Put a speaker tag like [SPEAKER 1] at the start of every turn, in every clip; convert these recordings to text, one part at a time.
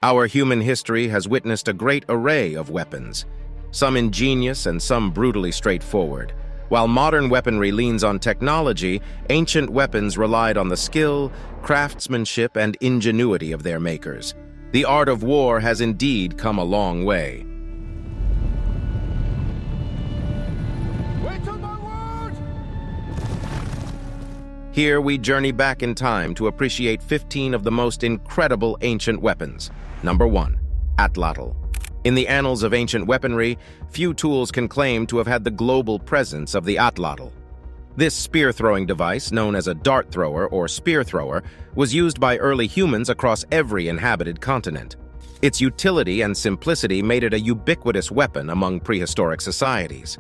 [SPEAKER 1] Our human history has witnessed a great array of weapons, some ingenious and some brutally straightforward. While modern weaponry leans on technology, ancient weapons relied on the skill, craftsmanship, and ingenuity of their makers. The art of war has indeed come a long way.
[SPEAKER 2] Wait on my word!
[SPEAKER 1] Here we journey back in time to appreciate 15 of the most incredible ancient weapons. Number 1. Atlatl. In the annals of ancient weaponry, few tools can claim to have had the global presence of the atlatl. This spear-throwing device, known as a dart thrower or spear thrower, was used by early humans across every inhabited continent. Its utility and simplicity made it a ubiquitous weapon among prehistoric societies.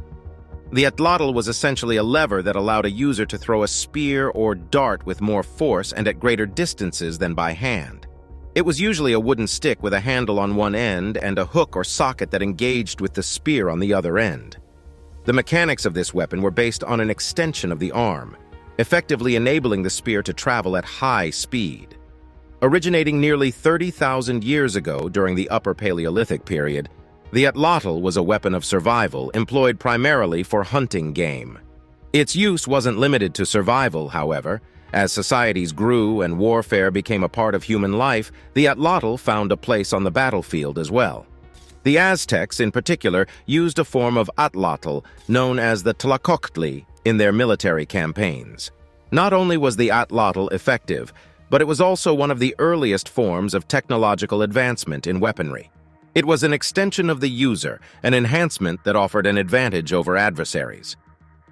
[SPEAKER 1] The atlatl was essentially a lever that allowed a user to throw a spear or dart with more force and at greater distances than by hand. It was usually a wooden stick with a handle on one end and a hook or socket that engaged with the spear on the other end. The mechanics of this weapon were based on an extension of the arm, effectively enabling the spear to travel at high speed. Originating nearly 30,000 years ago during the Upper Paleolithic period, the atlatl was a weapon of survival employed primarily for hunting game. Its use wasn't limited to survival, however. As societies grew and warfare became a part of human life, the atlatl found a place on the battlefield as well. The Aztecs, in particular, used a form of atlatl known as the tlacoctli in their military campaigns. Not only was the atlatl effective, but it was also one of the earliest forms of technological advancement in weaponry. It was an extension of the user, an enhancement that offered an advantage over adversaries.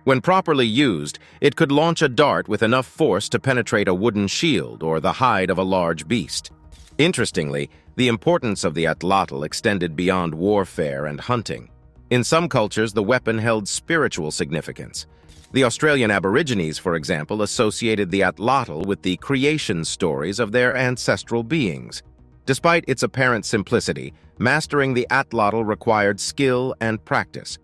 [SPEAKER 1] When properly used, it could launch a dart with enough force to penetrate a wooden shield or the hide of a large beast. Interestingly, the importance of the atlatl extended beyond warfare and hunting. In some cultures, the weapon held spiritual significance. The Australian Aborigines, for example, associated the atlatl with the creation stories of their ancestral beings. Despite its apparent simplicity, mastering the atlatl required skill and practice.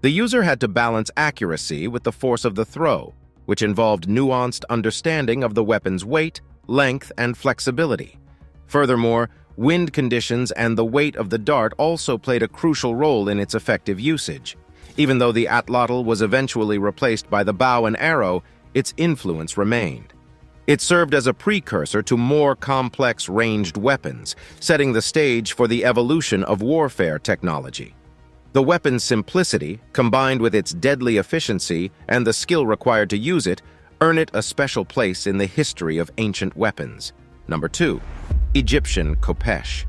[SPEAKER 1] The user had to balance accuracy with the force of the throw, which involved nuanced understanding of the weapon's weight, length, and flexibility. Furthermore, wind conditions and the weight of the dart also played a crucial role in its effective usage. Even though the atlatl was eventually replaced by the bow and arrow, its influence remained. It served as a precursor to more complex ranged weapons, setting the stage for the evolution of warfare technology. The weapon's simplicity, combined with its deadly efficiency and the skill required to use it, earn it a special place in the history of ancient weapons. Number 2. Egyptian khopesh.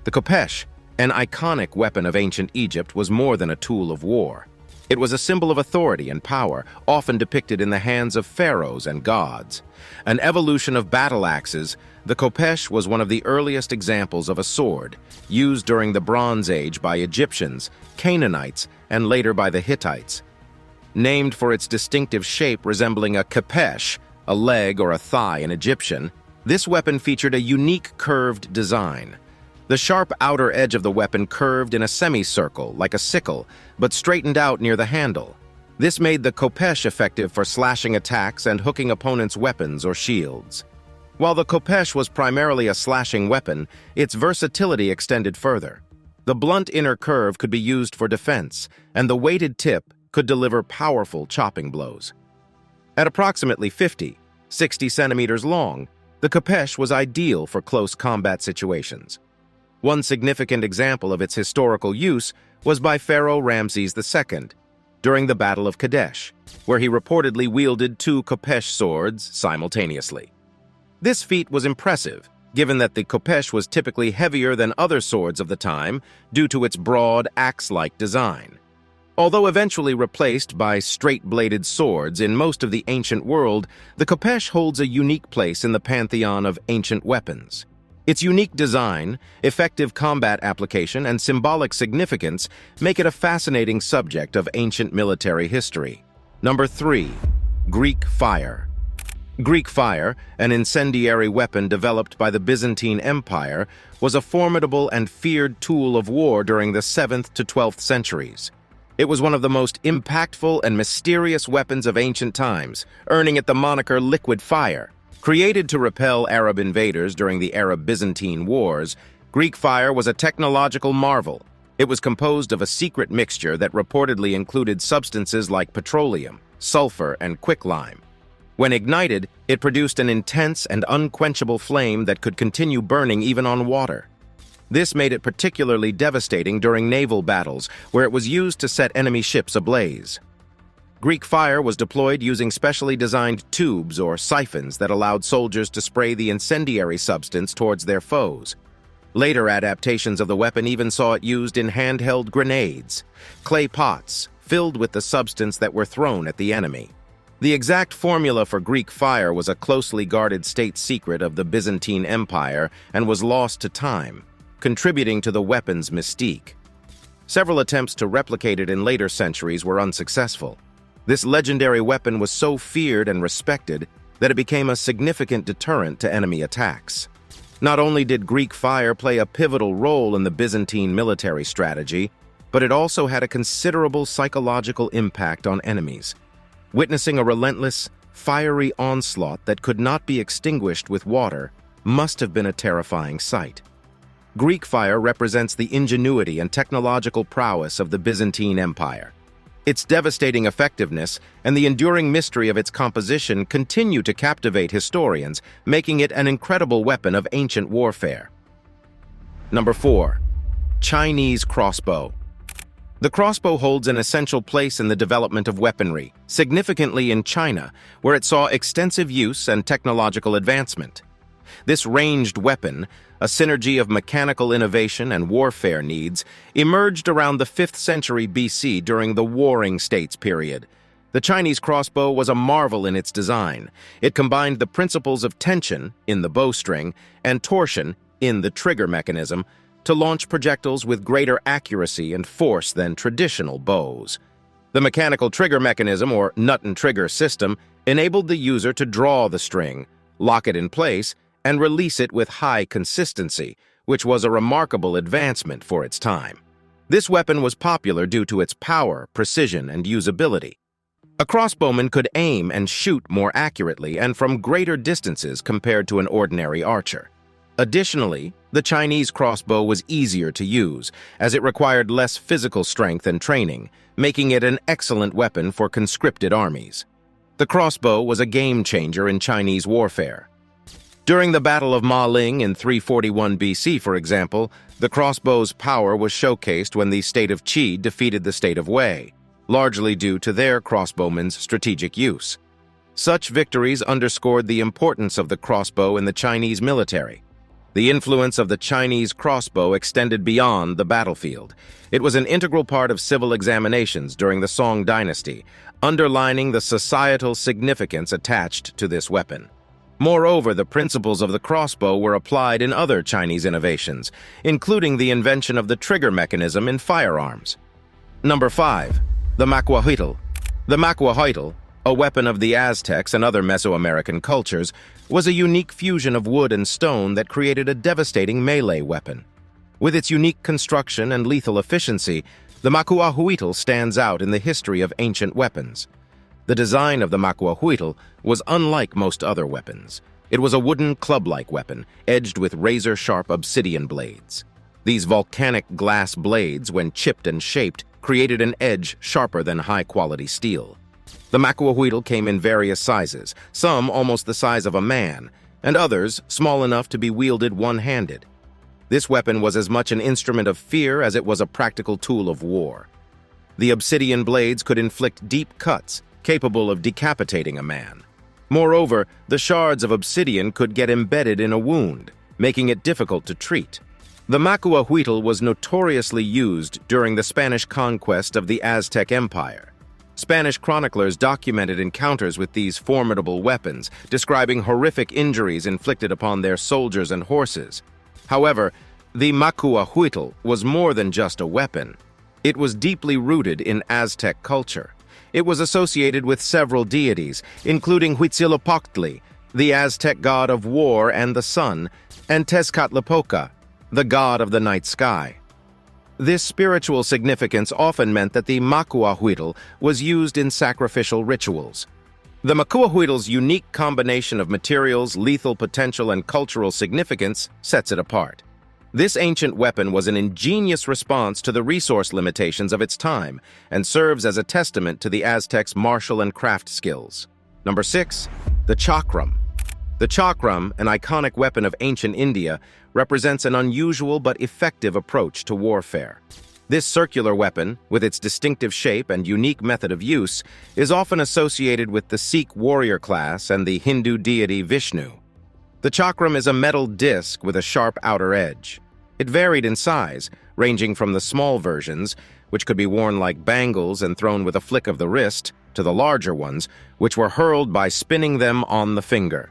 [SPEAKER 1] The khopesh, an iconic weapon of ancient Egypt, was more than a tool of war. It was a symbol of authority and power, often depicted in the hands of pharaohs and gods. An evolution of battle axes, the khopesh was one of the earliest examples of a sword, used during the Bronze Age by Egyptians, Canaanites, and later by the Hittites. Named for its distinctive shape resembling a khepesh, a leg or a thigh in Egyptian, this weapon featured a unique curved design. The sharp outer edge of the weapon curved in a semicircle, like a sickle, but straightened out near the handle. This made the khopesh effective for slashing attacks and hooking opponents' weapons or shields. While the khopesh was primarily a slashing weapon, its versatility extended further. The blunt inner curve could be used for defense, and the weighted tip could deliver powerful chopping blows. At approximately 60 centimeters long, the khopesh was ideal for close combat situations. One significant example of its historical use was by Pharaoh Ramses II during the Battle of Kadesh, where he reportedly wielded 2 khopesh swords simultaneously. This feat was impressive, given that the khopesh was typically heavier than other swords of the time due to its broad, axe-like design. Although eventually replaced by straight-bladed swords in most of the ancient world, the khopesh holds a unique place in the pantheon of ancient weapons. Its unique design, effective combat application, and symbolic significance make it a fascinating subject of ancient military history. Number 3. Greek fire. Greek fire, an incendiary weapon developed by the Byzantine Empire, was a formidable and feared tool of war during the 7th to 12th centuries. It was one of the most impactful and mysterious weapons of ancient times, earning it the moniker liquid fire. Created to repel Arab invaders during the Arab-Byzantine Wars, Greek fire was a technological marvel. It was composed of a secret mixture that reportedly included substances like petroleum, sulfur, and quicklime. When ignited, it produced an intense and unquenchable flame that could continue burning even on water. This made it particularly devastating during naval battles, where it was used to set enemy ships ablaze. Greek fire was deployed using specially designed tubes or siphons that allowed soldiers to spray the incendiary substance towards their foes. Later adaptations of the weapon even saw it used in handheld grenades, clay pots filled with the substance that were thrown at the enemy. The exact formula for Greek fire was a closely guarded state secret of the Byzantine Empire and was lost to time, contributing to the weapon's mystique. Several attempts to replicate it in later centuries were unsuccessful. This legendary weapon was so feared and respected that it became a significant deterrent to enemy attacks. Not only did Greek fire play a pivotal role in the Byzantine military strategy, but it also had a considerable psychological impact on enemies. Witnessing a relentless, fiery onslaught that could not be extinguished with water must have been a terrifying sight. Greek fire represents the ingenuity and technological prowess of the Byzantine Empire. Its devastating effectiveness and the enduring mystery of its composition continue to captivate historians, making it an incredible weapon of ancient warfare. Number 4. Chinese crossbow. The crossbow holds an essential place in the development of weaponry, significantly in China, where it saw extensive use and technological advancement. This ranged weapon, a synergy of mechanical innovation and warfare needs, emerged around the 5th century BC during the Warring States period. The Chinese crossbow was a marvel in its design. It combined the principles of tension in the bowstring and torsion in the trigger mechanism to launch projectiles with greater accuracy and force than traditional bows. The mechanical trigger mechanism, or nut and trigger system, enabled the user to draw the string, lock it in place, and release it with high consistency, which was a remarkable advancement for its time. This weapon was popular due to its power, precision, and usability. A crossbowman could aim and shoot more accurately and from greater distances compared to an ordinary archer. Additionally, the Chinese crossbow was easier to use, as it required less physical strength and training, making it an excellent weapon for conscripted armies. The crossbow was a game-changer in Chinese warfare. During the Battle of Ma Ling in 341 BC, for example, the crossbow's power was showcased when the state of Qi defeated the state of Wei, largely due to their crossbowmen's strategic use. Such victories underscored the importance of the crossbow in the Chinese military. The influence of the Chinese crossbow extended beyond the battlefield. It was an integral part of civil examinations during the Song dynasty, underlining the societal significance attached to this weapon. Moreover, the principles of the crossbow were applied in other Chinese innovations, including the invention of the trigger mechanism in firearms. Number 5. The macuahuitl. The macuahuitl, a weapon of the Aztecs and other Mesoamerican cultures, was a unique fusion of wood and stone that created a devastating melee weapon. With its unique construction and lethal efficiency, the macuahuitl stands out in the history of ancient weapons. The design of the macuahuitl was unlike most other weapons. It was a wooden club-like weapon, edged with razor-sharp obsidian blades. These volcanic glass blades, when chipped and shaped, created an edge sharper than high-quality steel. The macuahuitl came in various sizes, some almost the size of a man, and others small enough to be wielded one-handed. This weapon was as much an instrument of fear as it was a practical tool of war. The obsidian blades could inflict deep cuts, capable of decapitating a man. Moreover, the shards of obsidian could get embedded in a wound, making it difficult to treat. The macuahuitl was notoriously used during the Spanish conquest of the Aztec Empire. Spanish chroniclers documented encounters with these formidable weapons, describing horrific injuries inflicted upon their soldiers and horses. However, the macuahuitl was more than just a weapon. It was deeply rooted in Aztec culture. It was associated with several deities, including Huitzilopochtli, the Aztec god of war and the sun, and Tezcatlipoca, the god of the night sky. This spiritual significance often meant that the macuahuitl was used in sacrificial rituals. The macuahuitl's unique combination of materials, lethal potential, and cultural significance sets it apart. This ancient weapon was an ingenious response to the resource limitations of its time and serves as a testament to the Aztecs' martial and craft skills. Number 6. The chakram. The chakram, an iconic weapon of ancient India, represents an unusual but effective approach to warfare. This circular weapon, with its distinctive shape and unique method of use, is often associated with the Sikh warrior class and the Hindu deity Vishnu. The chakram is a metal disc with a sharp outer edge. It varied in size, ranging from the small versions, which could be worn like bangles and thrown with a flick of the wrist, to the larger ones, which were hurled by spinning them on the finger.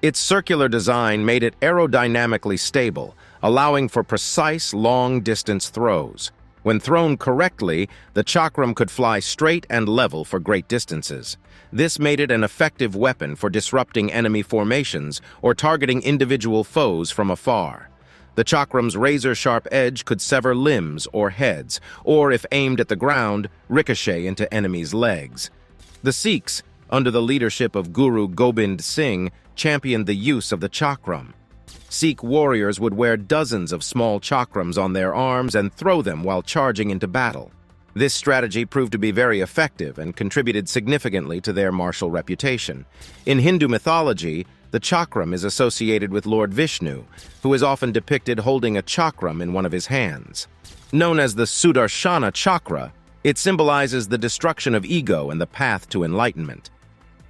[SPEAKER 1] Its circular design made it aerodynamically stable, allowing for precise long-distance throws. When thrown correctly, the chakram could fly straight and level for great distances. This made it an effective weapon for disrupting enemy formations or targeting individual foes from afar. The chakram's razor-sharp edge could sever limbs or heads, or if aimed at the ground, ricochet into enemies' legs. The Sikhs, under the leadership of Guru Gobind Singh, championed the use of the chakram. Sikh warriors would wear dozens of small chakrams on their arms and throw them while charging into battle. This strategy proved to be very effective and contributed significantly to their martial reputation. In Hindu mythology, the chakram is associated with Lord Vishnu, who is often depicted holding a chakram in one of his hands. Known as the Sudarshana chakra, it symbolizes the destruction of ego and the path to enlightenment.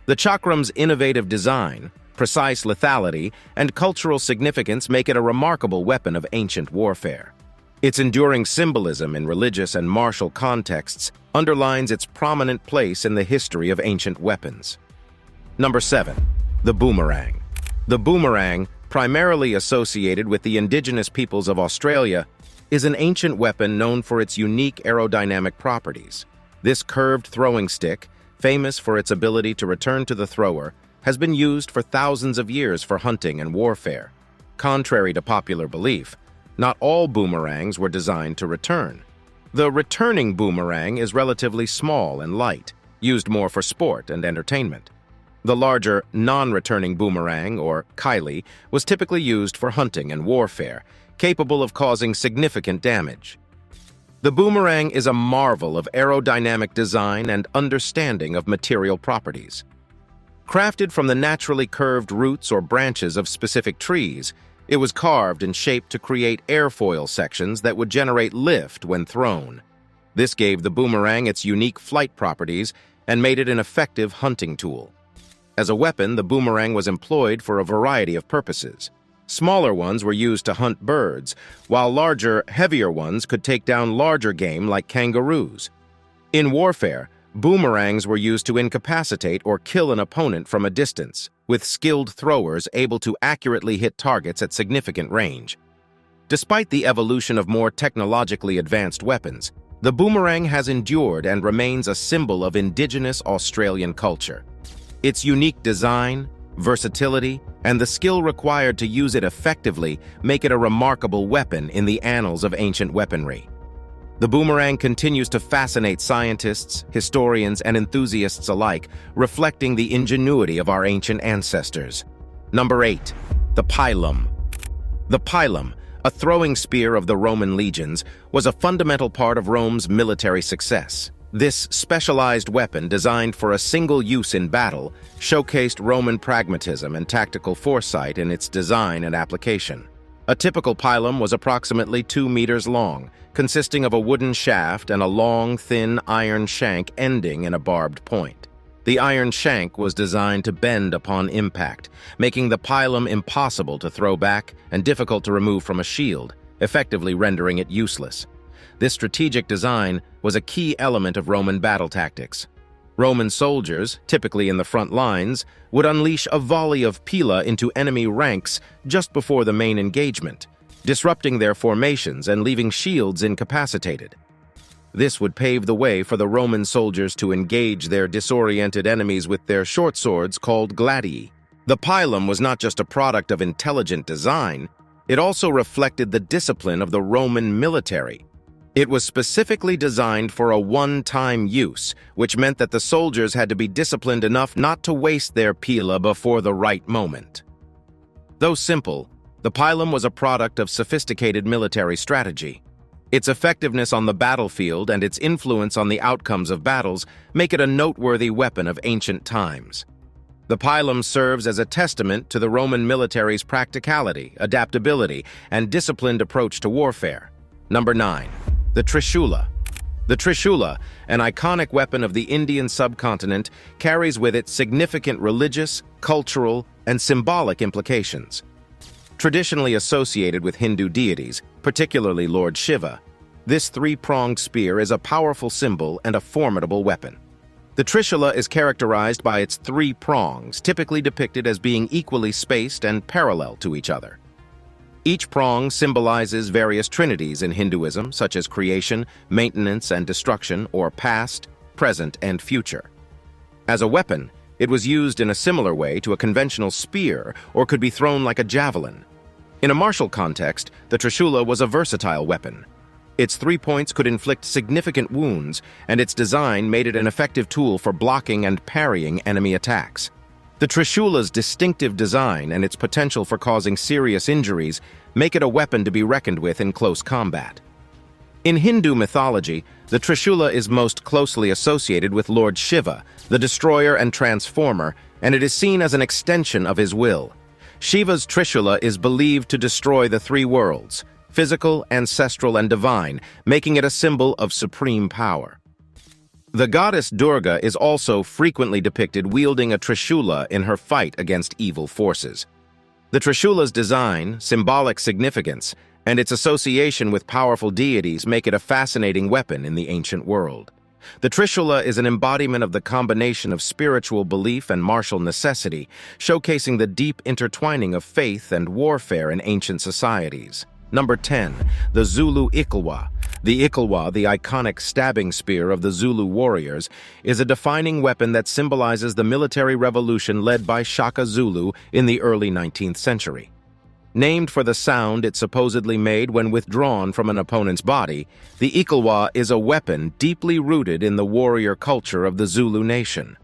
[SPEAKER 1] The chakram's innovative design, precise lethality, and cultural significance make it a remarkable weapon of ancient warfare. Its enduring symbolism in religious and martial contexts underlines its prominent place in the history of ancient weapons. Number 7. The boomerang. The boomerang, primarily associated with the indigenous peoples of Australia, is an ancient weapon known for its unique aerodynamic properties. This curved throwing stick, famous for its ability to return to the thrower, has been used for thousands of years for hunting and warfare. Contrary to popular belief, not all boomerangs were designed to return. The returning boomerang is relatively small and light, used more for sport and entertainment. The larger, non-returning boomerang, or kylie, was typically used for hunting and warfare, capable of causing significant damage. The boomerang is a marvel of aerodynamic design and understanding of material properties. Crafted from the naturally curved roots or branches of specific trees, it was carved and shaped to create airfoil sections that would generate lift when thrown. This gave the boomerang its unique flight properties and made it an effective hunting tool. As a weapon, the boomerang was employed for a variety of purposes. Smaller ones were used to hunt birds, while larger, heavier ones could take down larger game like kangaroos. In warfare, boomerangs were used to incapacitate or kill an opponent from a distance, with skilled throwers able to accurately hit targets at significant range. Despite the evolution of more technologically advanced weapons, the boomerang has endured and remains a symbol of indigenous Australian culture. Its unique design, versatility, and the skill required to use it effectively make it a remarkable weapon in the annals of ancient weaponry. The boomerang continues to fascinate scientists, historians, and enthusiasts alike, reflecting the ingenuity of our ancient ancestors. Number 8. The pilum. The pilum, a throwing spear of the Roman legions, was a fundamental part of Rome's military success. This specialized weapon, designed for a single use in battle, showcased Roman pragmatism and tactical foresight in its design and application. A typical pilum was approximately 2 meters long, consisting of a wooden shaft and a long, thin iron shank ending in a barbed point. The iron shank was designed to bend upon impact, making the pilum impossible to throw back and difficult to remove from a shield, effectively rendering it useless. This strategic design was a key element of Roman battle tactics. Roman soldiers, typically in the front lines, would unleash a volley of pila into enemy ranks just before the main engagement, disrupting their formations and leaving shields incapacitated. This would pave the way for the Roman soldiers to engage their disoriented enemies with their short swords called gladii. The pilum was not just a product of intelligent design, it also reflected the discipline of the Roman military. It was specifically designed for a one-time use, which meant that the soldiers had to be disciplined enough not to waste their pila before the right moment. Though simple, The pilum was a product of sophisticated military strategy. Its effectiveness on the battlefield and its influence on the outcomes of battles make it a noteworthy weapon of ancient times. The pilum serves as a testament to the Roman military's practicality, adaptability, and disciplined approach to warfare. Number 9. The Trishula. The Trishula, an iconic weapon of the Indian subcontinent, carries with it significant religious, cultural, and symbolic implications. Traditionally associated with Hindu deities, particularly Lord Shiva, this three-pronged spear is a powerful symbol and a formidable weapon. The Trishula is characterized by its three prongs, typically depicted as being equally spaced and parallel to each other. Each prong symbolizes various trinities in Hinduism, such as creation, maintenance, and destruction, or past, present, and future. As a weapon, it was used in a similar way to a conventional spear or could be thrown like a javelin. In a martial context, the Trishula was a versatile weapon. Its 3 points could inflict significant wounds, and its design made it an effective tool for blocking and parrying enemy attacks. The Trishula's distinctive design and its potential for causing serious injuries make it a weapon to be reckoned with in close combat. In Hindu mythology, the Trishula is most closely associated with Lord Shiva, the destroyer and transformer, and it is seen as an extension of his will. Shiva's Trishula is believed to destroy the three worlds, physical, ancestral, and divine, making it a symbol of supreme power. The goddess Durga is also frequently depicted wielding a Trishula in her fight against evil forces. The Trishula's design, symbolic significance, and its association with powerful deities make it a fascinating weapon in the ancient world. The Trishula is an embodiment of the combination of spiritual belief and martial necessity, showcasing the deep intertwining of faith and warfare in ancient societies. Number 10. The Zulu Ikalwa. The Ikalwa, the iconic stabbing spear of the Zulu warriors, is a defining weapon that symbolizes the military revolution led by Shaka Zulu in the early 19th century. Named for the sound it supposedly made when withdrawn from an opponent's body, the Ikalwa is a weapon deeply rooted in the warrior culture of the Zulu nation.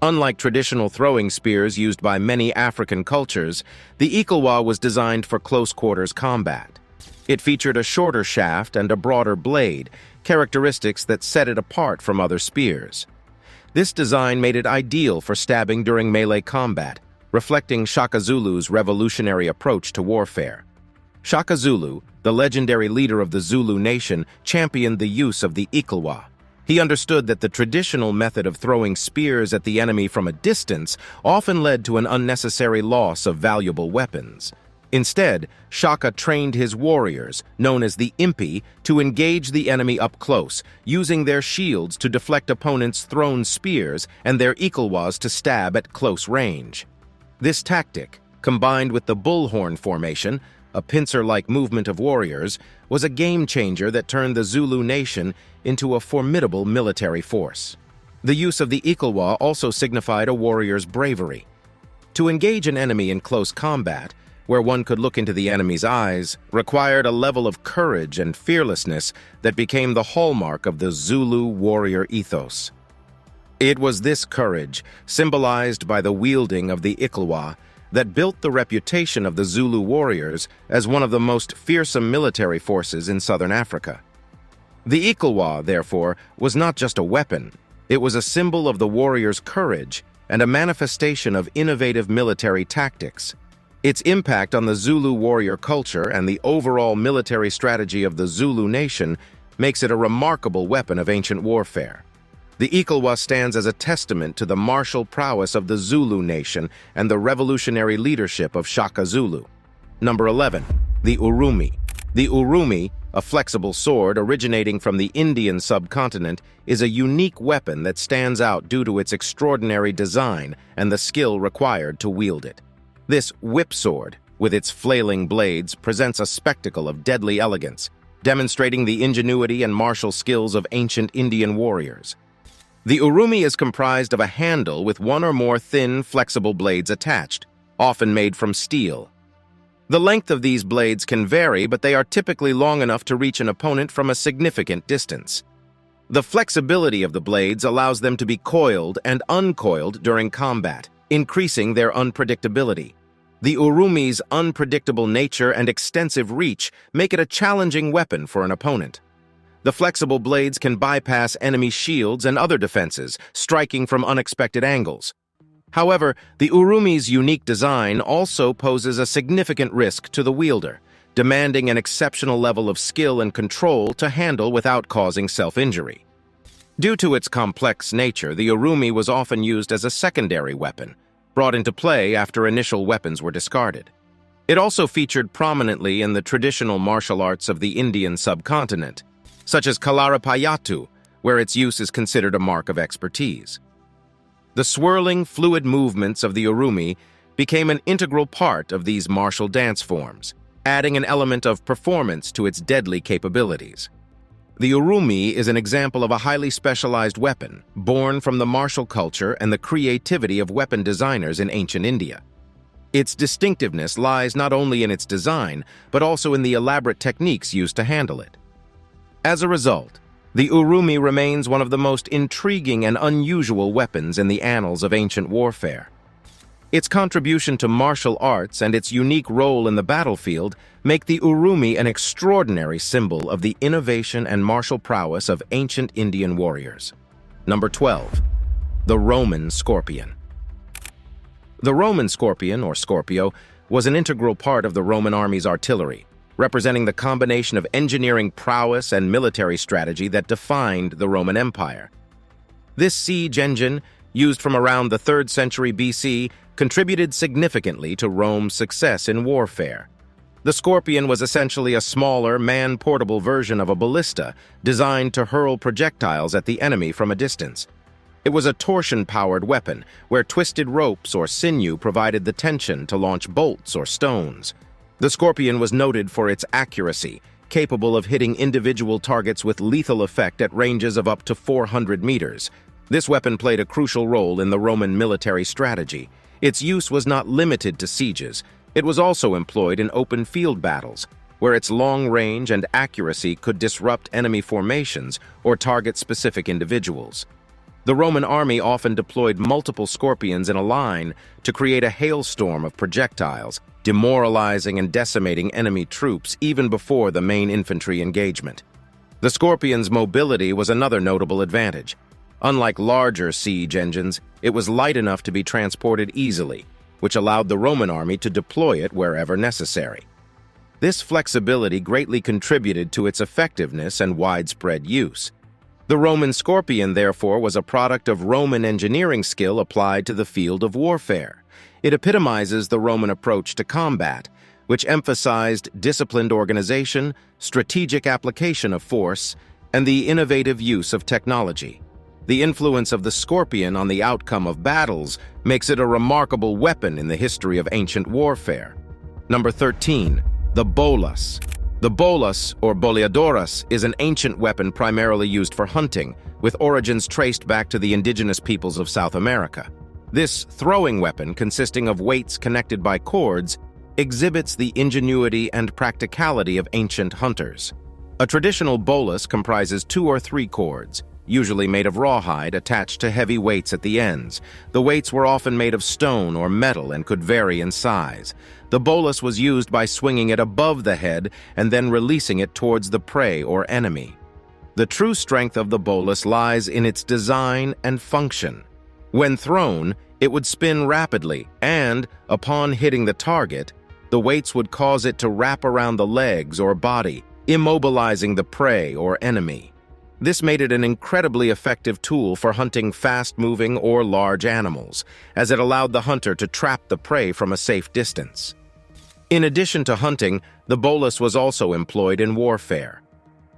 [SPEAKER 1] Unlike traditional throwing spears used by many African cultures, the Ikalwa was designed for close-quarters combat. It featured a shorter shaft and a broader blade, characteristics that set it apart from other spears. This design made it ideal for stabbing during melee combat, reflecting Shaka Zulu's revolutionary approach to warfare. Shaka Zulu, the legendary leader of the Zulu nation, championed the use of the Ikalwa. He understood that the traditional method of throwing spears at the enemy from a distance often led to an unnecessary loss of valuable weapons. Instead, Shaka trained his warriors, known as the Impi, to engage the enemy up close, using their shields to deflect opponents' thrown spears and their Ikalwas to stab at close range. This tactic, combined with the bullhorn formation, a pincer-like movement of warriors, was a game-changer that turned the Zulu nation into a formidable military force. The use of the Ikalwa also signified a warrior's bravery. To engage an enemy in close combat, where one could look into the enemy's eyes, required a level of courage and fearlessness that became the hallmark of the Zulu warrior ethos. It was this courage, symbolized by the wielding of the Ikalwa, that built the reputation of the Zulu warriors as one of the most fearsome military forces in southern Africa. The Ikalwa, therefore, was not just a weapon. It was a symbol of the warrior's courage and a manifestation of innovative military tactics. Its impact on the Zulu warrior culture and the overall military strategy of the Zulu nation makes it a remarkable weapon of ancient warfare. The Ikalwa stands as a testament to the martial prowess of the Zulu nation and the revolutionary leadership of Shaka Zulu. Number 11. The Urumi. The Urumi, a flexible sword originating from the Indian subcontinent, is a unique weapon that stands out due to its extraordinary design and the skill required to wield it. This whip sword, with its flailing blades, presents a spectacle of deadly elegance, demonstrating the ingenuity and martial skills of ancient Indian warriors. The Urumi is comprised of a handle with one or more thin, flexible blades attached, often made from steel. The length of these blades can vary, but they are typically long enough to reach an opponent from a significant distance. The flexibility of the blades allows them to be coiled and uncoiled during combat, increasing their unpredictability. The urumi's unpredictable nature and extensive reach make it a challenging weapon for an opponent. The flexible blades can bypass enemy shields and other defenses, striking from unexpected angles. However, the urumi's unique design also poses a significant risk to the wielder, demanding an exceptional level of skill and control to handle without causing self-injury. Due to its complex nature, the urumi was often used as a secondary weapon, brought into play after initial weapons were discarded. It also featured prominently in the traditional martial arts of the Indian subcontinent, such as Kalaripayattu, where its use is considered a mark of expertise. The swirling, fluid movements of the urumi became an integral part of these martial dance forms, adding an element of performance to its deadly capabilities. The urumi is an example of a highly specialized weapon, born from the martial culture and the creativity of weapon designers in ancient India. Its distinctiveness lies not only in its design, but also in the elaborate techniques used to handle it. As a result, the urumi remains one of the most intriguing and unusual weapons in the annals of ancient warfare. Its contribution to martial arts and its unique role in the battlefield make the urumi an extraordinary symbol of the innovation and martial prowess of ancient Indian warriors. Number 12. The Roman Scorpion. The Roman Scorpion, or Scorpio, was an integral part of the Roman army's artillery, representing the combination of engineering prowess and military strategy that defined the Roman Empire. This siege engine, used from around the 3rd century BC, contributed significantly to Rome's success in warfare. The Scorpion was essentially a smaller, man-portable version of a ballista designed to hurl projectiles at the enemy from a distance. It was a torsion-powered weapon, where twisted ropes or sinew provided the tension to launch bolts or stones. The Scorpion was noted for its accuracy, capable of hitting individual targets with lethal effect at ranges of up to 400 meters. This weapon played a crucial role in the Roman military strategy. Its use was not limited to sieges. It was also employed in open field battles, where its long range and accuracy could disrupt enemy formations or target specific individuals. The Roman army often deployed multiple Scorpions in a line to create a hailstorm of projectiles, demoralizing and decimating enemy troops even before the main infantry engagement. The Scorpion's mobility was another notable advantage. Unlike larger siege engines, it was light enough to be transported easily, which allowed the Roman army to deploy it wherever necessary. This flexibility greatly contributed to its effectiveness and widespread use. The Roman Scorpion, therefore, was a product of Roman engineering skill applied to the field of warfare. It epitomizes the Roman approach to combat, which emphasized disciplined organization, strategic application of force, and the innovative use of technology. The influence of the Scorpion on the outcome of battles makes it a remarkable weapon in the history of ancient warfare. Number 13. The Bolas. The bolas, or boleadoras, is an ancient weapon primarily used for hunting, with origins traced back to the indigenous peoples of South America. This throwing weapon, consisting of weights connected by cords, exhibits the ingenuity and practicality of ancient hunters. A traditional bolas comprises 2 or 3 cords, usually made of rawhide, attached to heavy weights at the ends. The weights were often made of stone or metal and could vary in size. The bolas was used by swinging it above the head and then releasing it towards the prey or enemy. The true strength of the bolas lies in its design and function. When thrown, it would spin rapidly and, upon hitting the target, the weights would cause it to wrap around the legs or body, immobilizing the prey or enemy. This made it an incredibly effective tool for hunting fast-moving or large animals, as it allowed the hunter to trap the prey from a safe distance. In addition to hunting, the bolas was also employed in warfare.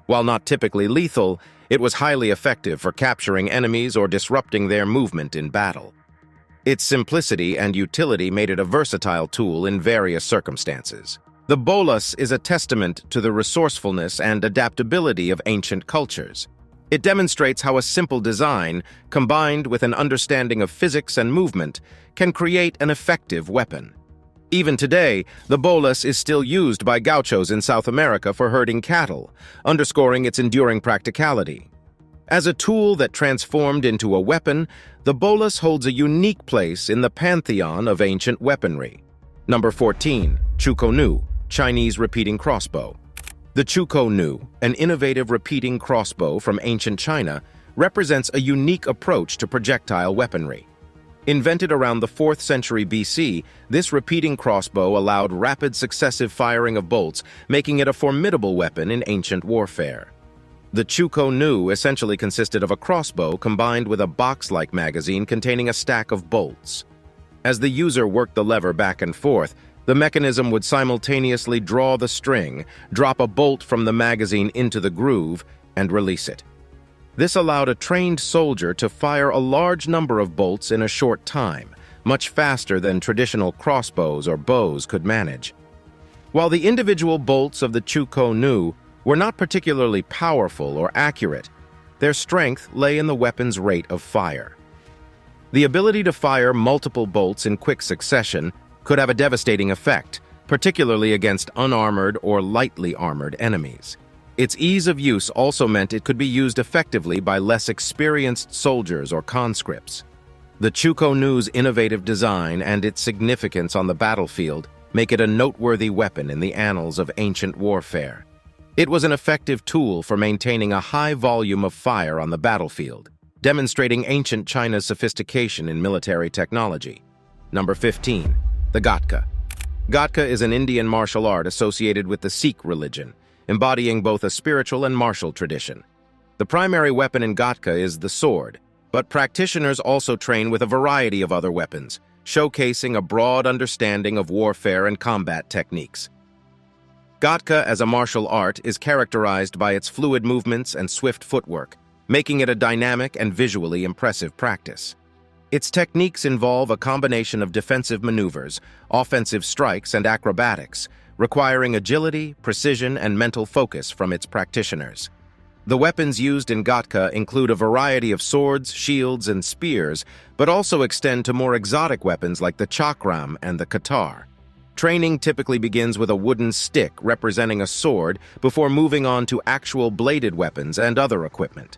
[SPEAKER 1] While not typically lethal, it was highly effective for capturing enemies or disrupting their movement in battle. Its simplicity and utility made it a versatile tool in various circumstances. The bolas is a testament to the resourcefulness and adaptability of ancient cultures. It demonstrates how a simple design, combined with an understanding of physics and movement, can create an effective weapon. Even today, the bolas is still used by gauchos in South America for herding cattle, underscoring its enduring practicality. As a tool that transformed into a weapon, the bolas holds a unique place in the pantheon of ancient weaponry. Number 14. Chuko-nu, Chinese repeating crossbow. The Chuko-nu, an innovative repeating crossbow from ancient China, represents a unique approach to projectile weaponry. Invented around the 4th century BC, this repeating crossbow allowed rapid successive firing of bolts, making it a formidable weapon in ancient warfare. The Chuko-nu essentially consisted of a crossbow combined with a box-like magazine containing a stack of bolts. As the user worked the lever back and forth, the mechanism would simultaneously draw the string, drop a bolt from the magazine into the groove, and release it. This allowed a trained soldier to fire a large number of bolts in a short time, much faster than traditional crossbows or bows could manage. While the individual bolts of the Chuko-nu were not particularly powerful or accurate, their strength lay in the weapon's rate of fire. The ability to fire multiple bolts in quick succession could have a devastating effect, particularly against unarmored or lightly armored enemies. Its ease of use also meant it could be used effectively by less experienced soldiers or conscripts. The Chuko-nu's innovative design and its significance on the battlefield make it a noteworthy weapon in the annals of ancient warfare. It was an effective tool for maintaining a high volume of fire on the battlefield, demonstrating ancient China's sophistication in military technology. Number 15. The Gatka. Gatka is an Indian martial art associated with the Sikh religion, embodying both a spiritual and martial tradition. The primary weapon in Gatka is the sword, but practitioners also train with a variety of other weapons, showcasing a broad understanding of warfare and combat techniques. Gatka as a martial art is characterized by its fluid movements and swift footwork, making it a dynamic and visually impressive practice. Its techniques involve a combination of defensive maneuvers, offensive strikes, and acrobatics, requiring agility, precision, and mental focus from its practitioners. The weapons used in Gatka include a variety of swords, shields, and spears, but also extend to more exotic weapons like the chakram and the katar. Training typically begins with a wooden stick representing a sword before moving on to actual bladed weapons and other equipment.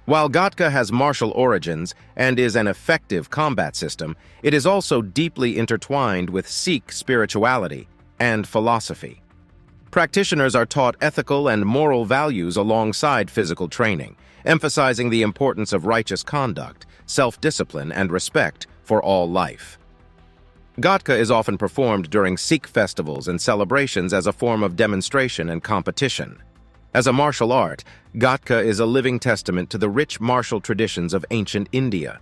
[SPEAKER 1] While Gatka has martial origins and is an effective combat system, it is also deeply intertwined with Sikh spirituality and philosophy. Practitioners are taught ethical and moral values alongside physical training, emphasizing the importance of righteous conduct, self-discipline, and respect for all life. Gatka is often performed during Sikh festivals and celebrations as a form of demonstration and competition. As a martial art, Gatka is a living testament to the rich martial traditions of ancient India.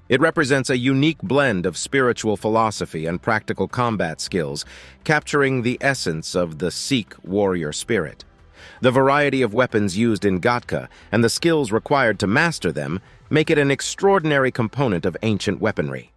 [SPEAKER 1] It represents a unique blend of spiritual philosophy and practical combat skills, capturing the essence of the Sikh warrior spirit. The variety of weapons used in Gatka and the skills required to master them make it an extraordinary component of ancient weaponry.